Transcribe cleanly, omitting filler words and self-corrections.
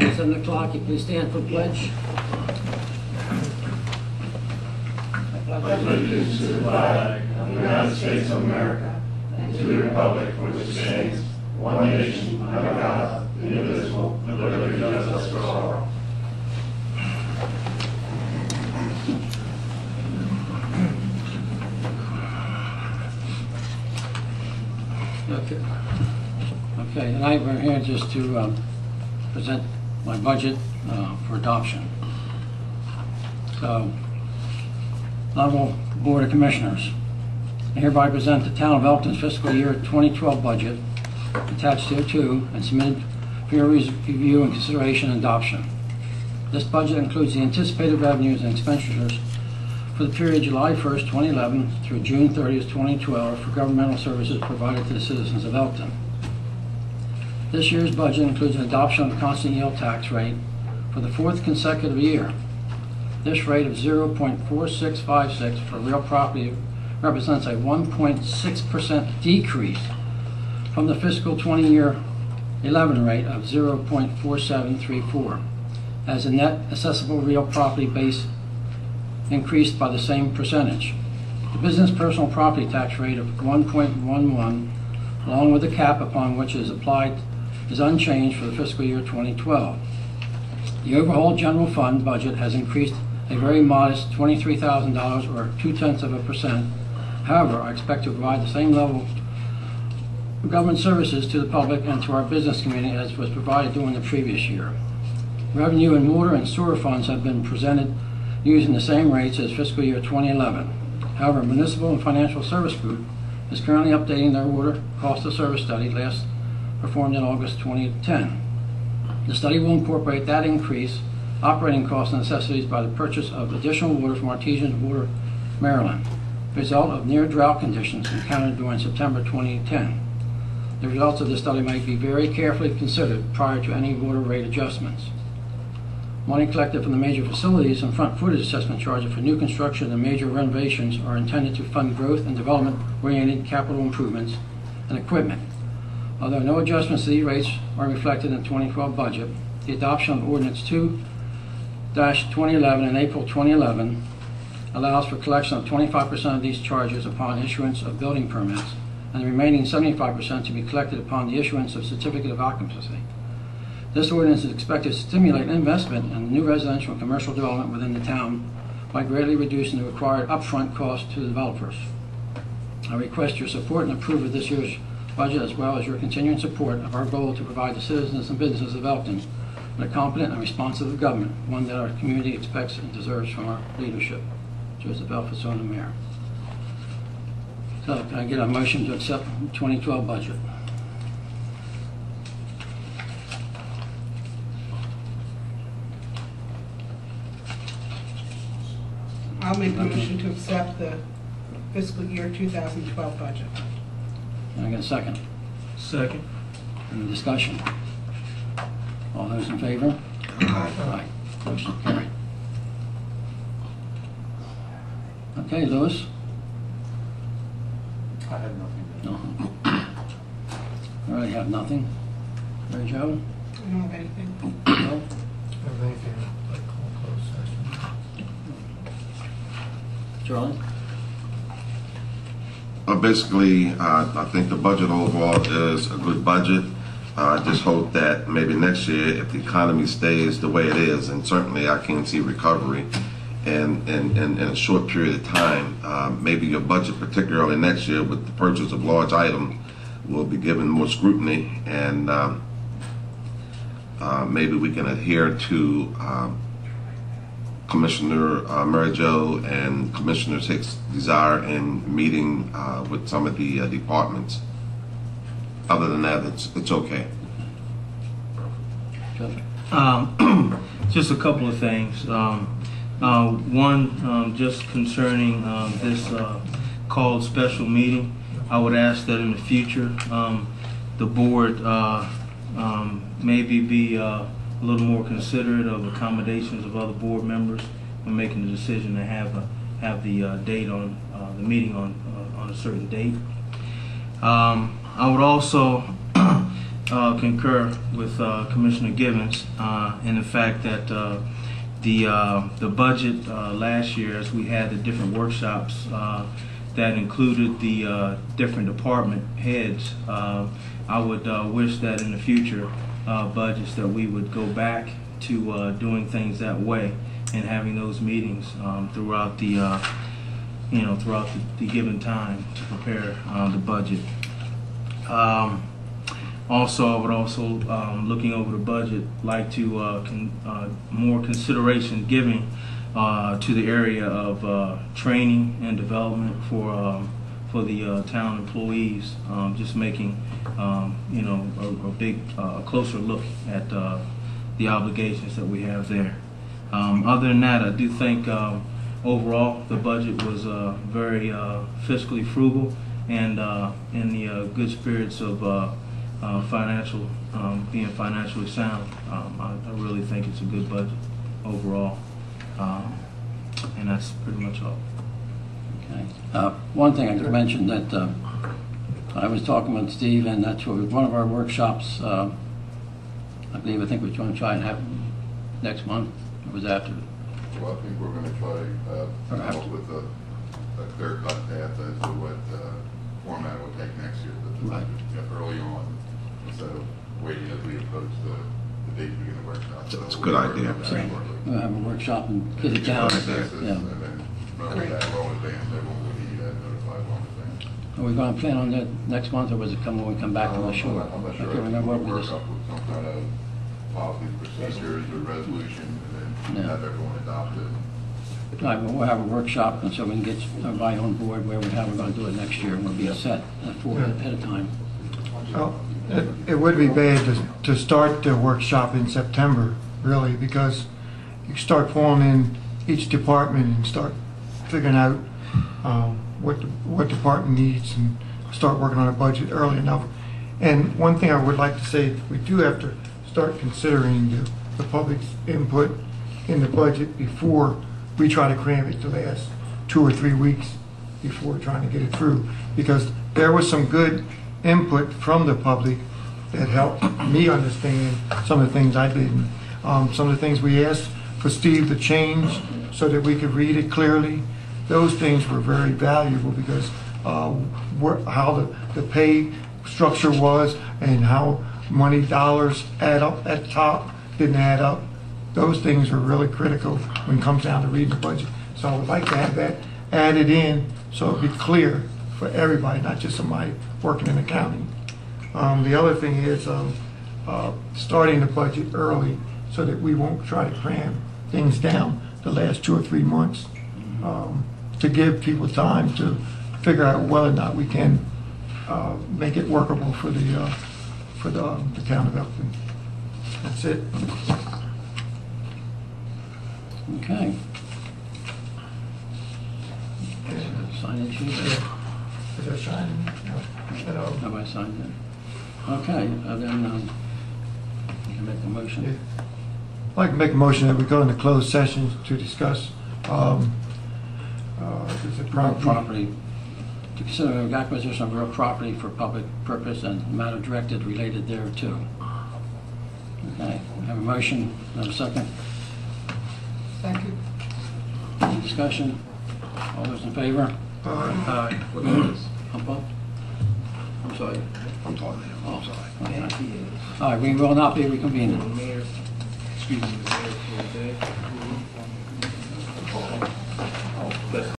At 7 o'clock, you please stand for pledge. Allegiance to the flag of the United States of America and to the republic for which it stands, one nation, under God, indivisible, with liberty and justice for all. Okay, tonight we're here just to present my budget for adoption. So, Honorable Board of Commissioners, I hereby present the Town of Elkton's fiscal year 2012 budget attached hereto and submitted for your review and consideration and adoption. This budget includes the anticipated revenues and expenditures for the period July 1st, 2011 through June 30th, 2012 for governmental services provided to the citizens of Elkton. This year's budget includes an adoption of the constant yield tax rate for the fourth consecutive year. This rate of 0.4656 for real property represents a 1.6% decrease from the fiscal 2011 rate of 0.4734, as the net assessable real property base increased by the same percentage. The business personal property tax rate of 1.11, along with the cap upon which it is applied, is unchanged for the fiscal year 2012. The overall general fund budget has increased a very modest $23,000 or 0.2%. However, I expect to provide the same level of government services to the public and to our business community as was provided during the previous year. Revenue and water and sewer funds have been presented using the same rates as fiscal year 2011. However, Municipal and Financial Service Group is currently updating their water cost of service study last performed in August 2010. The study will incorporate that increase operating costs and necessities by the purchase of additional water from Artesian Water, Maryland, result of near drought conditions encountered during September 2010. The results of this study might be very carefully considered prior to any water rate adjustments. Money collected from the major facilities and front footage assessment charges for new construction and major renovations are intended to fund growth and development-oriented capital improvements and equipment. Although no adjustments to these rates are reflected in the 2012 budget, the adoption of Ordinance 2-2011 in April 2011 allows for collection of 25% of these charges upon issuance of building permits, and the remaining 75% to be collected upon the issuance of certificate of occupancy. This ordinance is expected to stimulate investment in new residential and commercial development within the town by greatly reducing the required upfront cost to the developers. I request your support and approval of this year's budget, as well as your continuing support of our goal to provide the citizens and businesses of Elkton with a competent and responsive government, one that our community expects and deserves from our leadership. Joseph Elkton, the Mayor. So, can I get a motion to accept the 2012 budget? I'll make a motion to accept the fiscal year 2012 budget. Can I get a second? Second. Any discussion? All those in favor? Aye. Motion carried. Okay, Lewis? I have nothing. No. I already have nothing. Mary Jo? I don't have anything. No? Charlie? Basically, I think the budget overall is a good budget. I just hope that maybe next year, if the economy stays the way it is, and certainly I can see recovery in a short period of time, maybe your budget, particularly next year with the purchase of large items, will be given more scrutiny, and maybe we can adhere to Commissioner Mary Jo and Commissioner Hicks' desire in meeting with some of the departments. Other than that, it's okay. Just a couple of things. One, just concerning this called special meeting, I would ask that in the future the board maybe be a little more considerate of accommodations of other board members when making the decision to have the date on the meeting on a certain date. I would also concur with Commissioner Givens in the fact that the budget last year, as we had the different workshops that included the different department heads, I would wish that in the future budgets that we would go back to doing things that way and having those meetings throughout the throughout the given time to prepare the budget. Also, I would also, looking over the budget, like to more consideration giving to the area of training and development for the town employees. Just making a big closer look at the obligations that we have there. Other than that, I do think overall the budget was very fiscally frugal and in the good spirits of being financially sound. I really think it's a good budget overall, and that's pretty much all. Okay. One thing I could mention that I was talking with Steve, and that's what one of our workshops. I think we're going to try and have next month. Or was after? Well, I think we're going to try to come up with a clear-cut path as to what format it will take next year. Right. Early on, instead of waiting as we approach the date we begin the workshop. That's a good idea. We'll have a workshop and get it down. Yeah. And then run with that well in advance. Everyone will be notified well in advance. Are we going to plan on that next month, or was it come when we come back? I'm not sure. I'm not I sure. can't remember what we We'll just. work up with some kind of policy procedures or resolution, and then have everyone adopt it. Right, well, we'll have a workshop, and so we can get everybody on board where we're going to do it next year, and we'll be set for it ahead of time. Well, it would be bad to start the workshop in September, really, because you start forming each department and start figuring out what department needs and start working on a budget early enough. And one thing I would like to say, we do have to start considering the public's input in the budget before we try to cram it to last 2 or 3 weeks before trying to get it through. Because there was some good input from the public that helped me understand some of the things I didn't. Some of the things we asked for Steve to change so that we could read it clearly, those things were very valuable because how the pay structure was and how money dollars add up at the top didn't add up. Those things are really critical when it comes down to reading the budget. So I would like to have that added in so it'd be clear for everybody, not just somebody working in accounting. The other thing is starting the budget early so that we won't try to cram things down the last 2 or 3 months to give people time to figure out whether or not we can make it workable for the town of Elkton. That's it. Okay. Sign it, sheet? Is that shining? No. Nobody signed it. Okay, then you can make the motion. Yeah. I'd like to make a motion that we go into closed sessions to discuss is it Real property, to consider acquisition of real property for public purpose and matter directed related thereto. Okay, we have a motion, have a second. Second. Any discussion? All those in favor? Aye. I'm sorry. I'm talking to him. Oh, sorry. Okay. All right, we will not be reconvening. Mayor, excuse me,